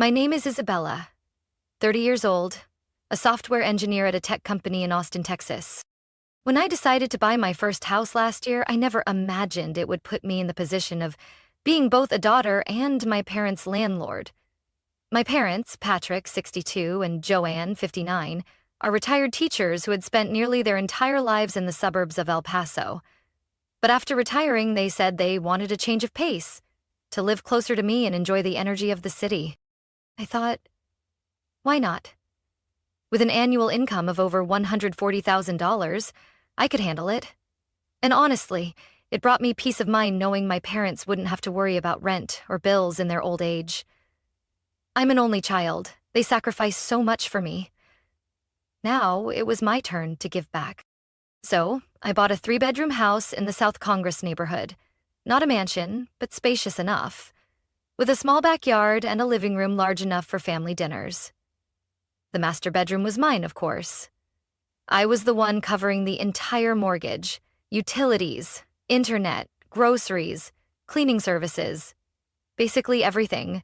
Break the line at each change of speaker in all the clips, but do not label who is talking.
My name is Isabella, 30 years old, a software engineer at a tech company in Austin, Texas. When I decided to buy my first house last year, I never imagined it would put me in the position of being both a daughter and my parents' landlord. My parents, Patrick, 62, and Joanne, 59, are retired teachers who had spent nearly their entire lives in the suburbs of El Paso. But after retiring, they said they wanted a change of pace, to live closer to me and enjoy the energy of the city. I thought, why not? With an annual income of over $140,000, I could handle it. And honestly, it brought me peace of mind knowing my parents wouldn't have to worry about rent or bills in their old age. I'm an only child. They sacrificed so much for me. Now, it was my turn to give back. So, I bought a 3-bedroom house in the South Congress neighborhood. Not a mansion, but spacious enough, with a small backyard and a living room large enough for family dinners. The master bedroom was mine, of course. I was the one covering the entire mortgage, utilities, internet, groceries, cleaning services, basically everything.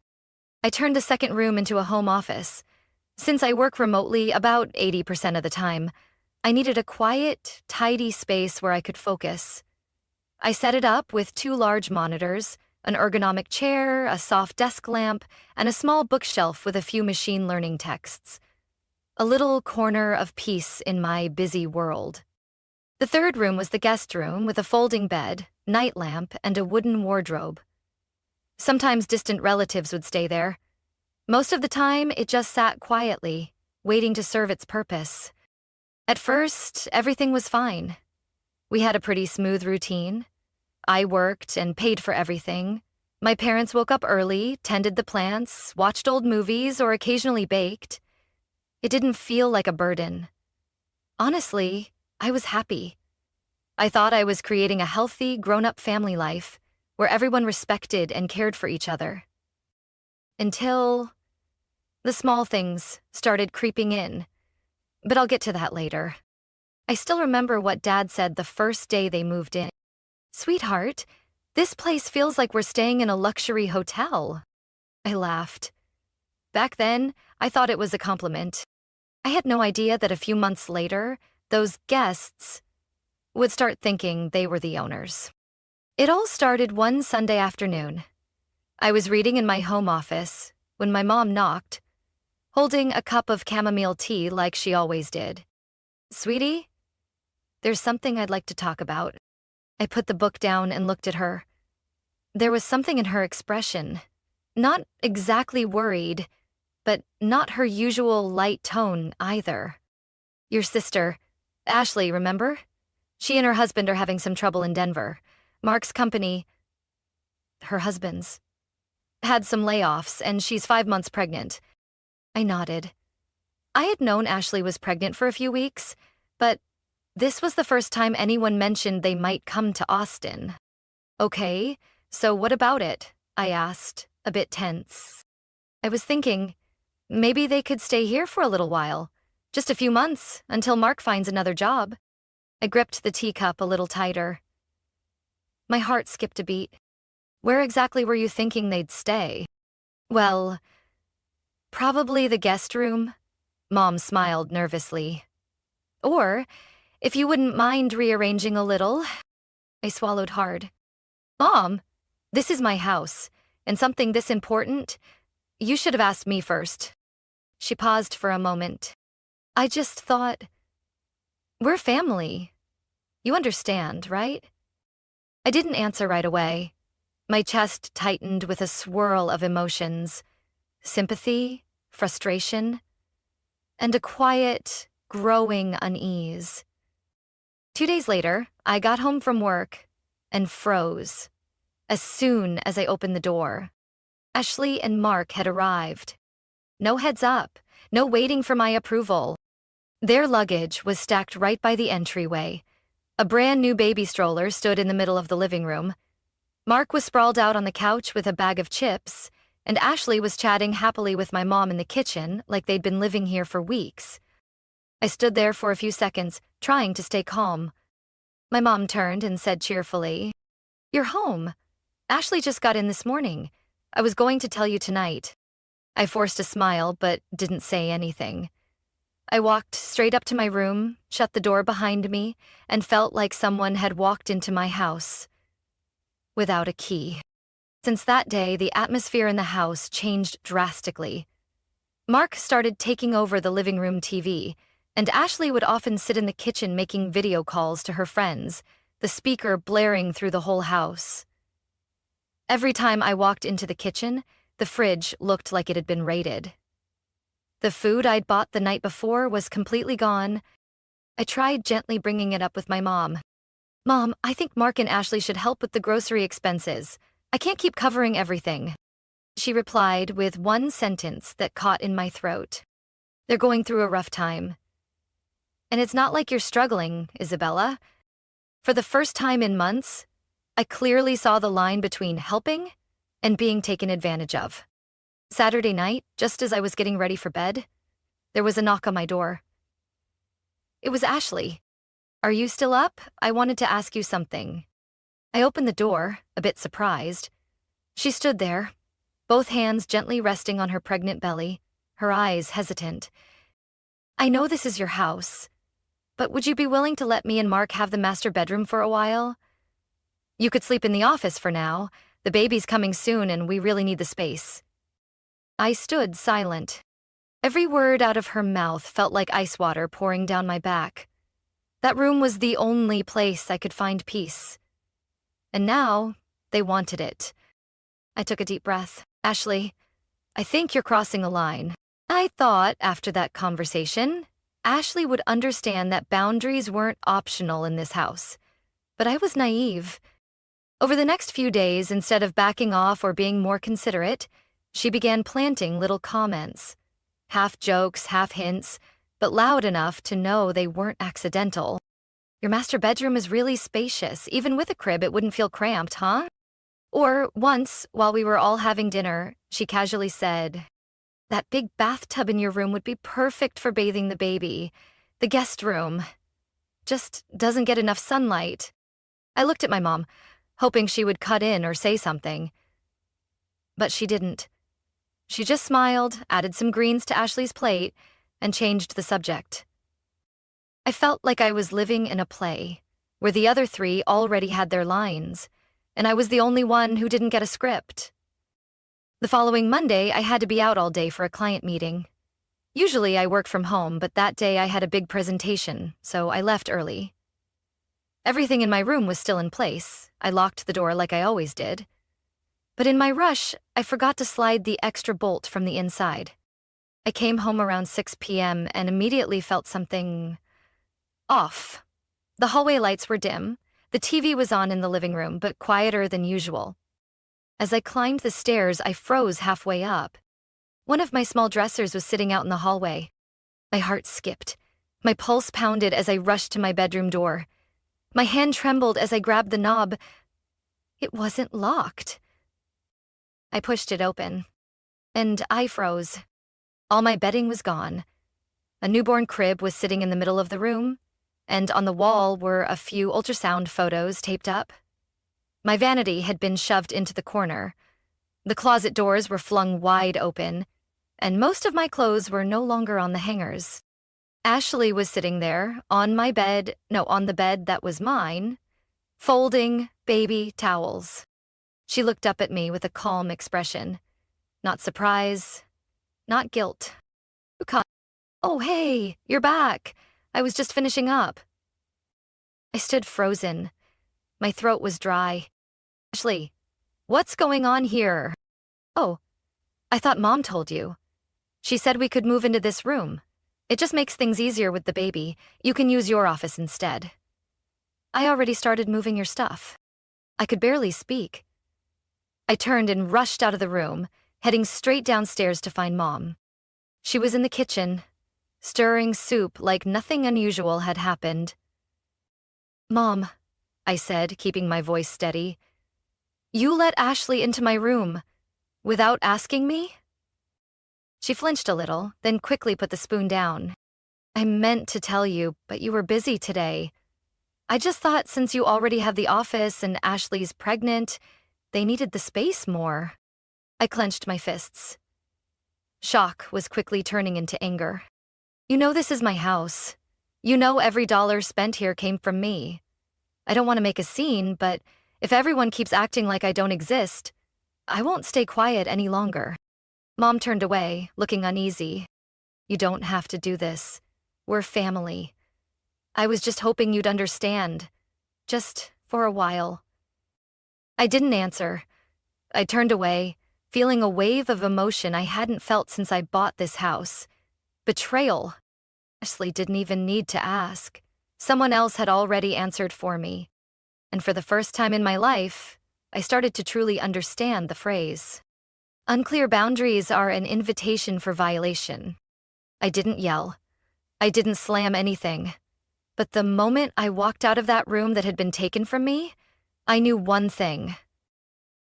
I turned the second room into a home office. Since I work remotely about 80% of the time, I needed a quiet, tidy space where I could focus. I set it up with 2 large monitors, an ergonomic chair, a soft desk lamp, and a small bookshelf with a few machine learning texts. A little corner of peace in my busy world. The third room was the guest room with a folding bed, night lamp, and a wooden wardrobe. Sometimes distant relatives would stay there. Most of the time, it just sat quietly, waiting to serve its purpose. At first, everything was fine. We had a pretty smooth routine. I worked and paid for everything. My parents woke up early, tended the plants, watched old movies, or occasionally baked. It didn't feel like a burden. Honestly, I was happy. I thought I was creating a healthy, grown-up family life where everyone respected and cared for each other. Until the small things started creeping in. But I'll get to that later. I still remember what Dad said the first day they moved in. "Sweetheart, this place feels like we're staying in a luxury hotel." I laughed. Back then, I thought it was a compliment. I had no idea that a few months later, those guests would start thinking they were the owners. It all started one Sunday afternoon. I was reading in my home office when my mom knocked, holding a cup of chamomile tea like she always did. "Sweetie, there's something I'd like to talk about." I put the book down and looked at her. There was something in her expression. Not exactly worried, but not her usual light tone either. "Your sister, Ashley, remember? She and her husband are having some trouble in Denver. Mark's company, her husband's, had some layoffs, and she's 5 months pregnant." I nodded. I had known Ashley was pregnant for a few weeks, but this was the first time anyone mentioned they might come to Austin. "Okay, so what about it?" I asked, a bit tense. I was thinking, maybe they could stay here for a little while, just a few months, until Mark finds another job. I gripped the teacup a little tighter. My heart skipped a beat. "Where exactly were you thinking they'd stay?" "Well, probably the guest room." Mom smiled nervously. "Or, if you wouldn't mind rearranging a little." I swallowed hard. "Mom, this is my house, and something this important, you should have asked me first." She paused for a moment. "I just thought, we're family. You understand, right?" I didn't answer right away. My chest tightened with a swirl of emotions. Sympathy, frustration, and a quiet, growing unease. 2 days later, I got home from work and froze as soon as I opened the door. Ashley and Mark had arrived. No heads up, no waiting for my approval. Their luggage was stacked right by the entryway. A brand new baby stroller stood in the middle of the living room. Mark was sprawled out on the couch with a bag of chips, and Ashley was chatting happily with my mom in the kitchen like they'd been living here for weeks. I stood there for a few seconds, trying to stay calm. My mom turned and said cheerfully, "You're home. Ashley just got in this morning. I was going to tell you tonight." I forced a smile, but didn't say anything. I walked straight up to my room, shut the door behind me, and felt like someone had walked into my house without a key. Since that day, the atmosphere in the house changed drastically. Mark started taking over the living room TV, and Ashley would often sit in the kitchen making video calls to her friends, the speaker blaring through the whole house. Every time I walked into the kitchen, the fridge looked like it had been raided. The food I'd bought the night before was completely gone. I tried gently bringing it up with my mom. "Mom, I think Mark and Ashley should help with the grocery expenses. I can't keep covering everything." She replied with one sentence that caught in my throat. "They're going through a rough time. And it's not like you're struggling, Isabella." For the first time in months, I clearly saw the line between helping and being taken advantage of. Saturday night, just as I was getting ready for bed, there was a knock on my door. It was Ashley. "Are you still up? I wanted to ask you something." I opened the door, a bit surprised. She stood there, both hands gently resting on her pregnant belly, her eyes hesitant. "I know this is your house, but would you be willing to let me and Mark have the master bedroom for a while? You could sleep in the office for now. The baby's coming soon and we really need the space." I stood silent. Every word out of her mouth felt like ice water pouring down my back. That room was the only place I could find peace. And now, they wanted it. I took a deep breath. "Ashley, I think you're crossing a line." I thought, after that conversation, Ashley would understand that boundaries weren't optional in this house. But I was naive. Over the next few days, instead of backing off or being more considerate, she began planting little comments. Half jokes, half hints, but loud enough to know they weren't accidental. "Your master bedroom is really spacious. Even with a crib, it wouldn't feel cramped, huh?" Or once, while we were all having dinner, she casually said, "That big bathtub in your room would be perfect for bathing the baby. The guest room just doesn't get enough sunlight." I looked at my mom, hoping she would cut in or say something. But she didn't. She just smiled, added some greens to Ashley's plate, and changed the subject. I felt like I was living in a play, where the other three already had their lines, and I was the only one who didn't get a script. The following Monday, I had to be out all day for a client meeting. Usually I work from home, but that day I had a big presentation, so I left early. Everything in my room was still in place. I locked the door like I always did. But in my rush, I forgot to slide the extra bolt from the inside. I came home around 6 p.m. and immediately felt something off. The hallway lights were dim. The TV was on in the living room, but quieter than usual. As I climbed the stairs, I froze halfway up. One of my small dressers was sitting out in the hallway. My heart skipped. My pulse pounded as I rushed to my bedroom door. My hand trembled as I grabbed the knob. It wasn't locked. I pushed it open, and I froze. All my bedding was gone. A newborn crib was sitting in the middle of the room, and on the wall were a few ultrasound photos taped up. My vanity had been shoved into the corner. The closet doors were flung wide open, and most of my clothes were no longer on the hangers. Ashley was sitting there, on the bed that was mine, folding baby towels. She looked up at me with a calm expression. Not surprise, not guilt. "Oh, hey, you're back. I was just finishing up." I stood frozen. My throat was dry. "Ashley, what's going on here?" "Oh, I thought Mom told you. She said we could move into this room. It just makes things easier with the baby. You can use your office instead." "I already started moving your stuff." I could barely speak. I turned and rushed out of the room, heading straight downstairs to find Mom. She was in the kitchen, stirring soup like nothing unusual had happened. "Mom," I said, keeping my voice steady, "you let Ashley into my room without asking me?" She flinched a little, then quickly put the spoon down. "I meant to tell you, but you were busy today. I just thought since you already have the office and Ashley's pregnant, they needed the space more." I clenched my fists. Shock was quickly turning into anger. You know this is my house. You know every dollar spent here came from me. I don't want to make a scene, but if everyone keeps acting like I don't exist, I won't stay quiet any longer. Mom turned away, looking uneasy. You don't have to do this. We're family. I was just hoping you'd understand. Just for a while. I didn't answer. I turned away, feeling a wave of emotion I hadn't felt since I bought this house. Betrayal. Ashley didn't even need to ask. Someone else had already answered for me. And for the first time in my life, I started to truly understand the phrase. Unclear boundaries are an invitation for violation. I didn't yell. I didn't slam anything. But the moment I walked out of that room that had been taken from me, I knew one thing.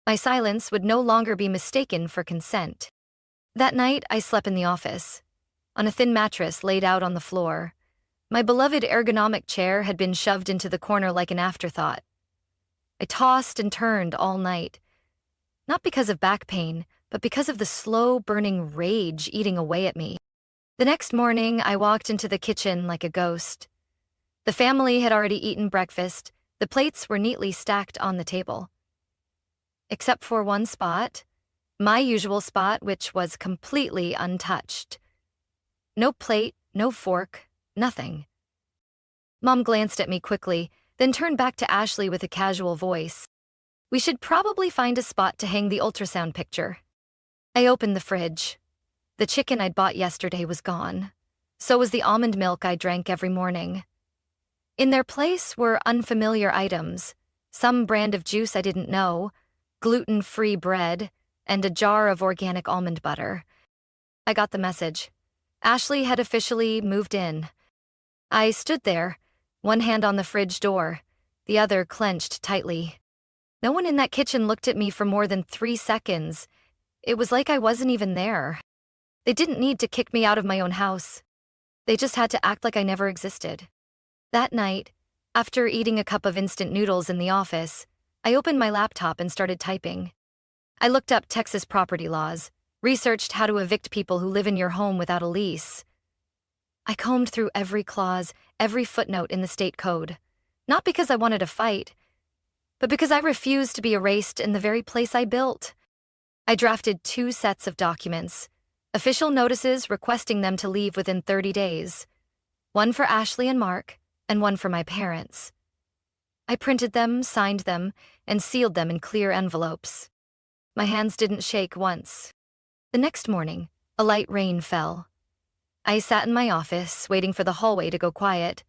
My silence would no longer be mistaken for consent. That night, I slept in the office, on a thin mattress laid out on the floor. My beloved ergonomic chair had been shoved into the corner like an afterthought. I tossed and turned all night, not because of back pain, but because of the slow-burning rage eating away at me. The next morning, I walked into the kitchen like a ghost. The family had already eaten breakfast. The plates were neatly stacked on the table. Except for one spot, my usual spot, which was completely untouched. No plate, no fork, nothing. Mom glanced at me quickly, then turned back to Ashley with a casual voice. We should probably find a spot to hang the ultrasound picture. I opened the fridge. The chicken I'd bought yesterday was gone. So was the almond milk I drank every morning. In their place were unfamiliar items, some brand of juice I didn't know, gluten-free bread, and a jar of organic almond butter. I got the message. Ashley had officially moved in. I stood there, one hand on the fridge door, the other clenched tightly. No one in that kitchen looked at me for more than 3 seconds. It was like I wasn't even there. They didn't need to kick me out of my own house. They just had to act like I never existed. That night, after eating a cup of instant noodles in the office, I opened my laptop and started typing. I looked up Texas property laws, researched how to evict people who live in your home without a lease. I combed through every clause, every footnote in the state code, not because I wanted a fight, but because I refused to be erased in the very place I built. I drafted 2 sets of documents, official notices requesting them to leave within 30 days, one for Ashley and Mark, and one for my parents. I printed them, signed them, and sealed them in clear envelopes. My hands didn't shake once. The next morning, a light rain fell. I sat in my office, waiting for the hallway to go quiet.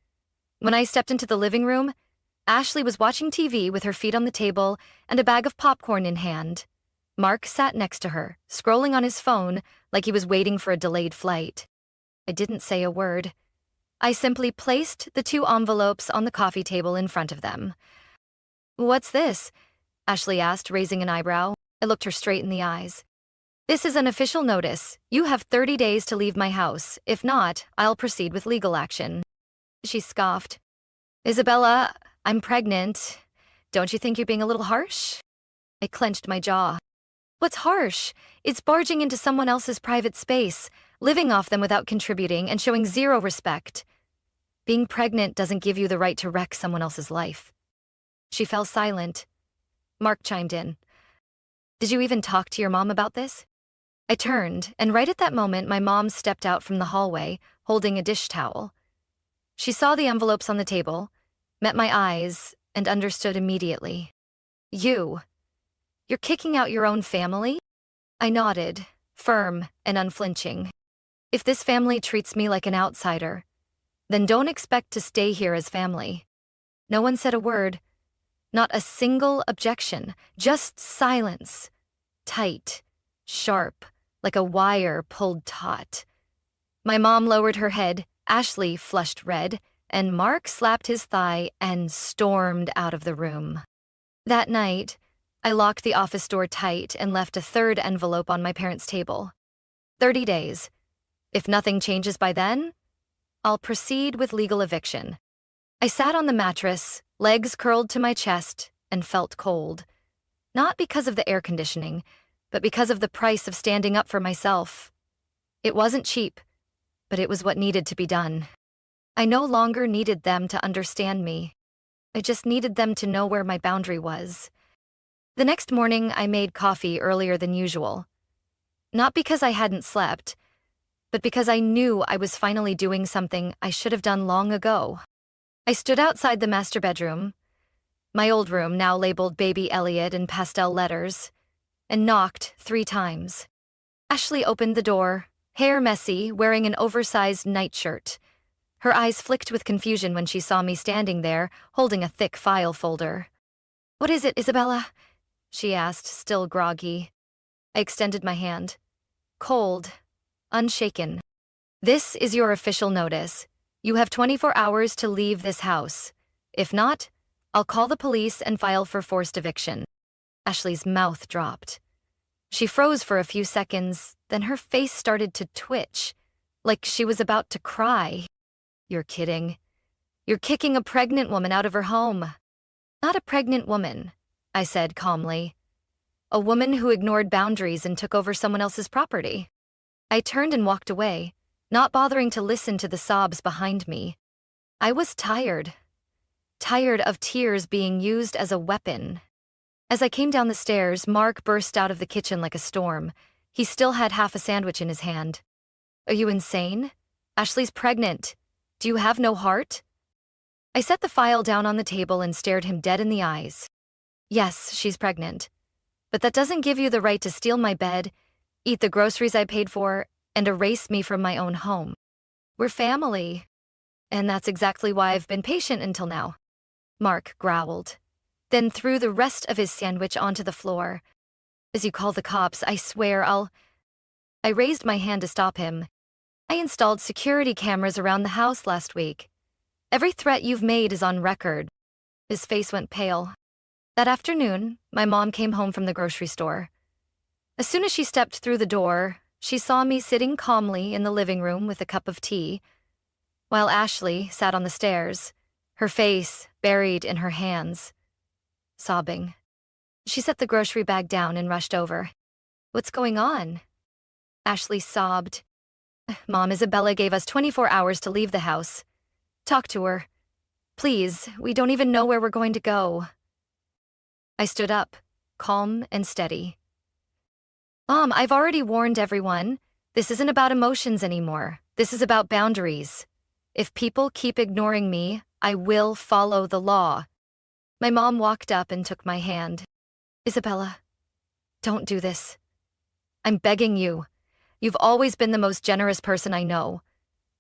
When I stepped into the living room, Ashley was watching TV with her feet on the table and a bag of popcorn in hand. Mark sat next to her, scrolling on his phone like he was waiting for a delayed flight. I didn't say a word. I simply placed the 2 envelopes on the coffee table in front of them. What's this? Ashley asked, raising an eyebrow. I looked her straight in the eyes. This is an official notice. You have 30 days to leave my house. If not, I'll proceed with legal action. She scoffed. Isabella, I'm pregnant. Don't you think you're being a little harsh? I clenched my jaw. What's harsh? It's barging into someone else's private space, living off them without contributing and showing 0 respect. Being pregnant doesn't give you the right to wreck someone else's life. She fell silent. Mark chimed in. Did you even talk to your mom about this? I turned, and right at that moment my mom stepped out from the hallway, holding a dish towel. She saw the envelopes on the table, met my eyes, and understood immediately. You're kicking out your own family? I nodded, firm and unflinching. If this family treats me like an outsider, then don't expect to stay here as family. No one said a word, not a single objection, just silence. Tight, sharp, like a wire pulled taut. My mom lowered her head, Ashley flushed red, and Mark slapped his thigh and stormed out of the room. That night, I locked the office door tight and left a 3rd envelope on my parents' table. 30 days. If nothing changes by then, I'll proceed with legal eviction. I sat on the mattress, legs curled to my chest, and felt cold. Not because of the air conditioning, but because of the price of standing up for myself. It wasn't cheap, but it was what needed to be done. I no longer needed them to understand me. I just needed them to know where my boundary was. The next morning, I made coffee earlier than usual. Not because I hadn't slept, but because I knew I was finally doing something I should have done long ago. I stood outside the master bedroom, my old room now labeled Baby Elliot in pastel letters, and knocked 3 times. Ashley opened the door, hair messy, wearing an oversized nightshirt. Her eyes flicked with confusion when she saw me standing there, holding a thick file folder. "What is it, Isabella?" she asked, still groggy. I extended my hand. Cold, unshaken. "This is your official notice. You have 24 hours to leave this house. If not, I'll call the police and file for forced eviction." Ashley's mouth dropped. She froze for a few seconds, then her face started to twitch, like she was about to cry. "You're kidding. You're kicking a pregnant woman out of her home." "Not a pregnant woman," I said calmly. "A woman who ignored boundaries and took over someone else's property." I turned and walked away, not bothering to listen to the sobs behind me. I was tired of tears being used as a weapon. As I came down the stairs, Mark burst out of the kitchen like a storm. He still had half a sandwich in his hand. "Are you insane? Ashley's pregnant. Do you have no heart?" I set the file down on the table and stared him dead in the eyes. "Yes, she's pregnant. But that doesn't give you the right to steal my bed, eat the groceries I paid for, and erase me from my own home. We're family. And that's exactly why I've been patient until now." Mark growled, then threw the rest of his sandwich onto the floor. "As you call the cops, I swear I'll—" I raised my hand to stop him. "I installed security cameras around the house last week. Every threat you've made is on record." His face went pale. That afternoon, my mom came home from the grocery store. As soon as she stepped through the door, she saw me sitting calmly in the living room with a cup of tea, while Ashley sat on the stairs, her face buried in her hands, sobbing. She set the grocery bag down and rushed over. "What's going on?" Ashley sobbed. "Mom, Isabella gave us 24 hours to leave the house. Talk to her. Please, we don't even know where we're going to go." I stood up, calm and steady. "Mom, I've already warned everyone. This isn't about emotions anymore. This is about boundaries. If people keep ignoring me, I will follow the law." My mom walked up and took my hand. "Isabella, don't do this. I'm begging you. You've always been the most generous person I know.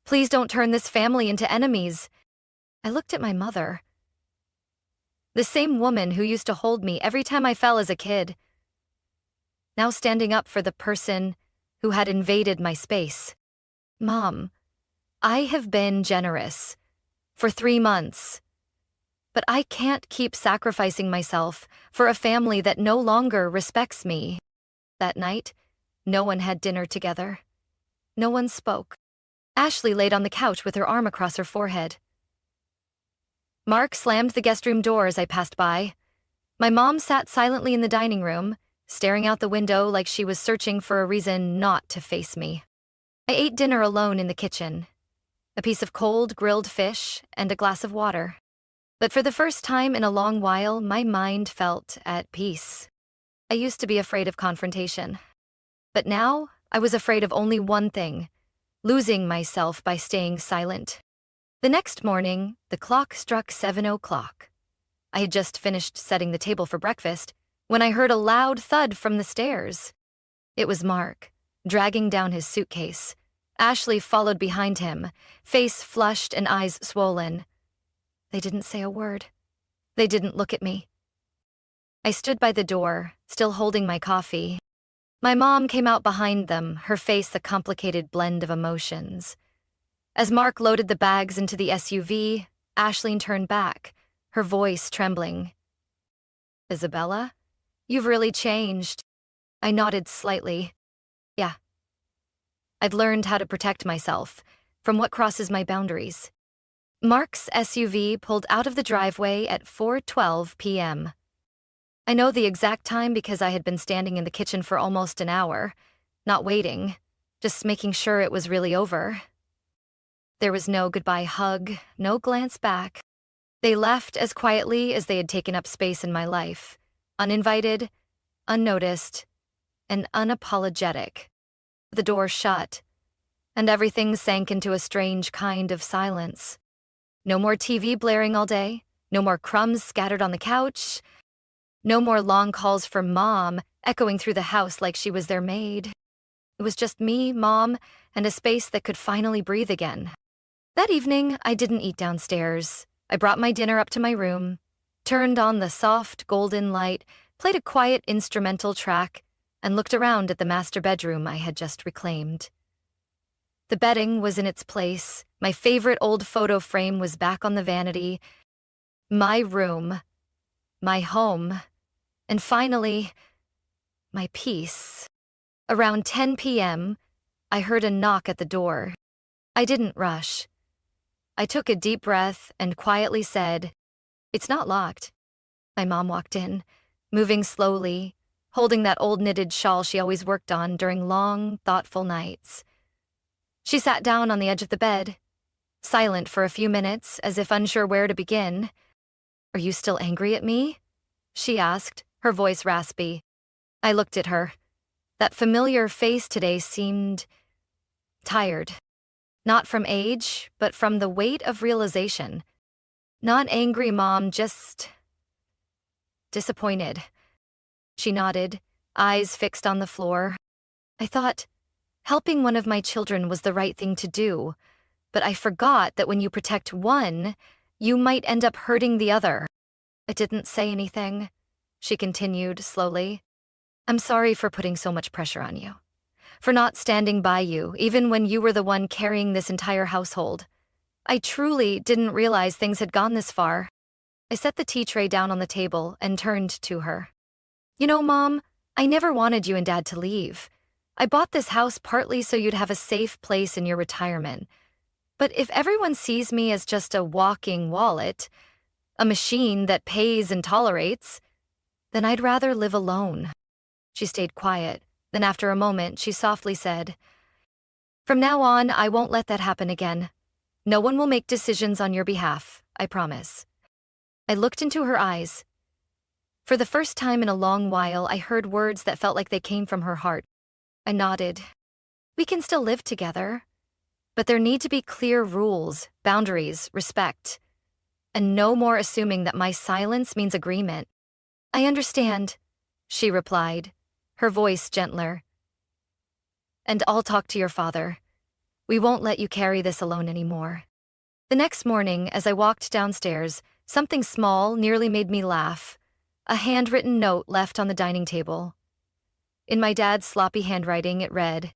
Please don't turn this family into enemies." I looked at my mother. The same woman who used to hold me every time I fell as a kid, now standing up for the person who had invaded my space. "Mom, I have been generous for 3 months, but I can't keep sacrificing myself for a family that no longer respects me." That night, no one had dinner together. No one spoke. Ashley laid on the couch with her arm across her forehead. Mark slammed the guest room door as I passed by. My mom sat silently in the dining room, staring out the window like she was searching for a reason not to face me. I ate dinner alone in the kitchen, a piece of cold grilled fish and a glass of water. But for the first time in a long while, my mind felt at peace. I used to be afraid of confrontation. But now, I was afraid of only one thing: losing myself by staying silent. The next morning, the clock struck 7 o'clock. I had just finished setting the table for breakfast when I heard a loud thud from the stairs. It was Mark, dragging down his suitcase. Ashley followed behind him, face flushed and eyes swollen. They didn't say a word. They didn't look at me. I stood by the door, still holding my coffee. My mom came out behind them, her face a complicated blend of emotions. As Mark loaded the bags into the SUV, Ashley turned back, her voice trembling. "Isabella, you've really changed." I nodded slightly. "Yeah. I've learned how to protect myself from what crosses my boundaries." Mark's SUV pulled out of the driveway at 4:12 p.m. I know the exact time because I had been standing in the kitchen for almost an hour, not waiting, just making sure it was really over. There was no goodbye hug, no glance back. They left as quietly as they had taken up space in my life, uninvited, unnoticed, and unapologetic. The door shut, and everything sank into a strange kind of silence. No more TV blaring all day, no more crumbs scattered on the couch, no more long calls for Mom echoing through the house like she was their maid. It was just me, Mom, and a space that could finally breathe again. That evening, I didn't eat downstairs. I brought my dinner up to my room, turned on the soft golden light, played a quiet instrumental track, and looked around at the master bedroom I had just reclaimed. The bedding was in its place, my favorite old photo frame was back on the vanity, my room, my home, and finally, my peace. Around 10 p.m., I heard a knock at the door. I didn't rush. I took a deep breath and quietly said, "It's not locked." My mom walked in, moving slowly, holding that old knitted shawl she always worked on during long, thoughtful nights. She sat down on the edge of the bed, silent for a few minutes, as if unsure where to begin. "Are you still angry at me?" she asked, her voice raspy. I looked at her. That familiar face today seemed tired. Not from age, but from the weight of realization. Not angry, Mom, just disappointed. She nodded, eyes fixed on the floor. I thought helping one of my children was the right thing to do, but I forgot that when you protect one, you might end up hurting the other. I didn't say anything, she continued slowly. I'm sorry for putting so much pressure on you, for not standing by you, even when you were the one carrying this entire household. I truly didn't realize things had gone this far. I set the tea tray down on the table and turned to her. You know, Mom, I never wanted you and Dad to leave. I bought this house partly so you'd have a safe place in your retirement. But if everyone sees me as just a walking wallet, a machine that pays and tolerates, then I'd rather live alone. She stayed quiet. Then after a moment, she softly said, "From now on, I won't let that happen again. No one will make decisions on your behalf, I promise." I looked into her eyes. For the first time in a long while, I heard words that felt like they came from her heart. I nodded. We can still live together, but there need to be clear rules, boundaries, respect, and no more assuming that my silence means agreement. I understand, she replied, her voice gentler. And I'll talk to your father. We won't let you carry this alone anymore. The next morning, as I walked downstairs, something small nearly made me laugh. A handwritten note left on the dining table. In my dad's sloppy handwriting, it read,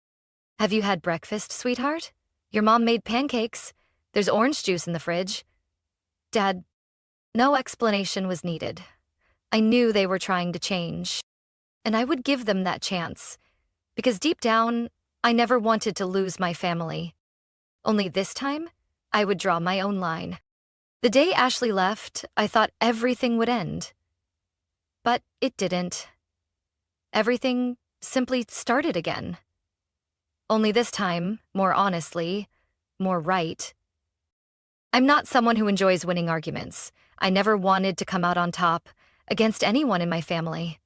"Have you had breakfast, sweetheart? Your mom made pancakes. There's orange juice in the fridge." Dad, no explanation was needed. I knew they were trying to change. And I would give them that chance, because deep down, I never wanted to lose my family. Only this time, I would draw my own line. The day Ashley left, I thought everything would end. But it didn't. Everything simply started again. Only this time, more honestly, more right. I'm not someone who enjoys winning arguments. I never wanted to come out on top against anyone in my family.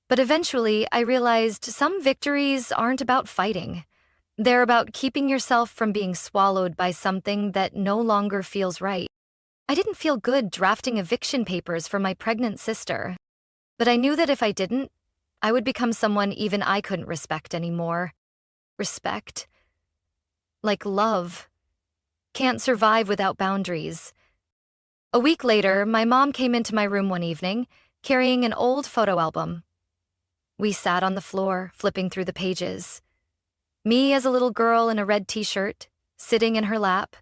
But eventually, I realized some victories aren't about fighting. They're about keeping yourself from being swallowed by something that no longer feels right. I didn't feel good drafting eviction papers for my pregnant sister. But I knew that if I didn't, I would become someone even I couldn't respect anymore. Respect, like love, can't survive without boundaries. A week later, my mom came into my room one evening, carrying an old photo album. We sat on the floor, flipping through the pages. Me as a little girl in a red t-shirt, sitting in her lap.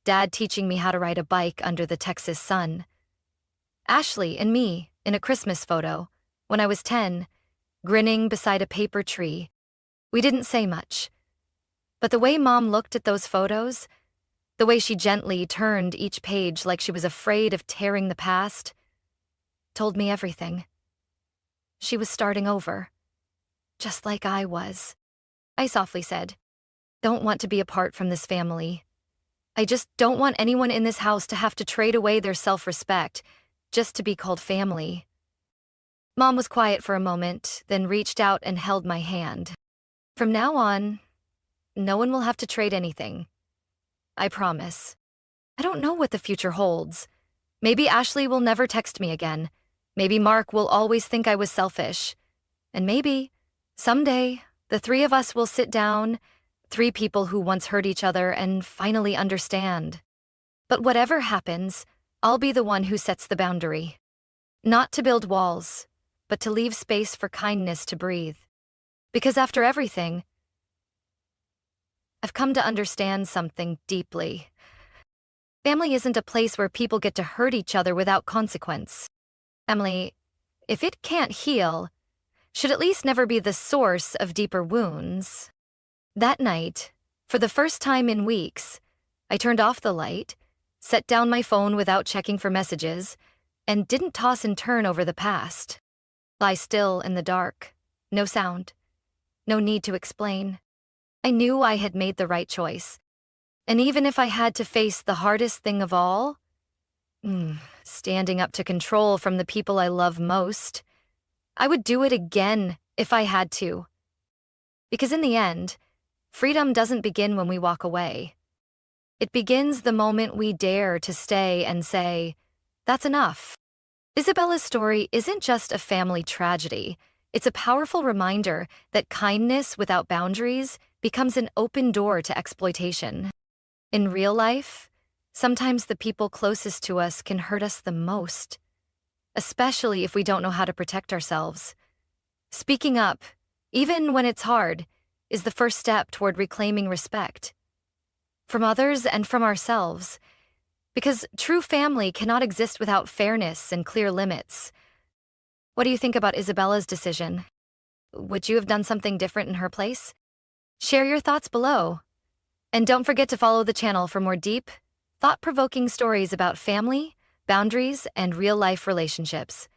Dad teaching me how to ride a bike under the Texas sun. Ashley and me in a Christmas photo, when I was 10, grinning beside a paper tree. We didn't say much. But the way Mom looked at those photos, the way she gently turned each page like she was afraid of tearing the past, told me everything. She was starting over, just like I was. I softly said. Don't want to be apart from this family. I just don't want anyone in this house to have to trade away their self-respect just to be called family. Mom was quiet for a moment, then reached out and held my hand. From now on, no one will have to trade anything. I promise. I don't know what the future holds. Maybe Ashley will never text me again. Maybe Mark will always think I was selfish. And maybe, someday, the three of us will sit down, three people who once hurt each other, and finally understand. But whatever happens, I'll be the one who sets the boundary. Not to build walls, but to leave space for kindness to breathe. Because after everything, I've come to understand something deeply. Family isn't a place where people get to hurt each other without consequence. Emily, if it can't heal, should at least never be the source of deeper wounds. That night, for the first time in weeks, I turned off the light, set down my phone without checking for messages, and didn't toss and turn over the past. Lie still in the dark, no sound, no need to explain. I knew I had made the right choice. And even if I had to face the hardest thing of all, standing up to control from the people I love most, I would do it again if I had to. Because in the end, freedom doesn't begin when we walk away. It begins the moment we dare to stay and say, that's enough. Isabella's story isn't just a family tragedy. It's a powerful reminder that kindness without boundaries becomes an open door to exploitation. In real life, sometimes the people closest to us can hurt us the most, especially if we don't know how to protect ourselves. Speaking up, even when it's hard, is the first step toward reclaiming respect from others and from ourselves, because true family cannot exist without fairness and clear limits. What do you think about Isabella's decision? Would you have done something different in her place? Share your thoughts below. And don't forget to follow the channel for more deep, thought-provoking stories about family, boundaries, and real-life relationships.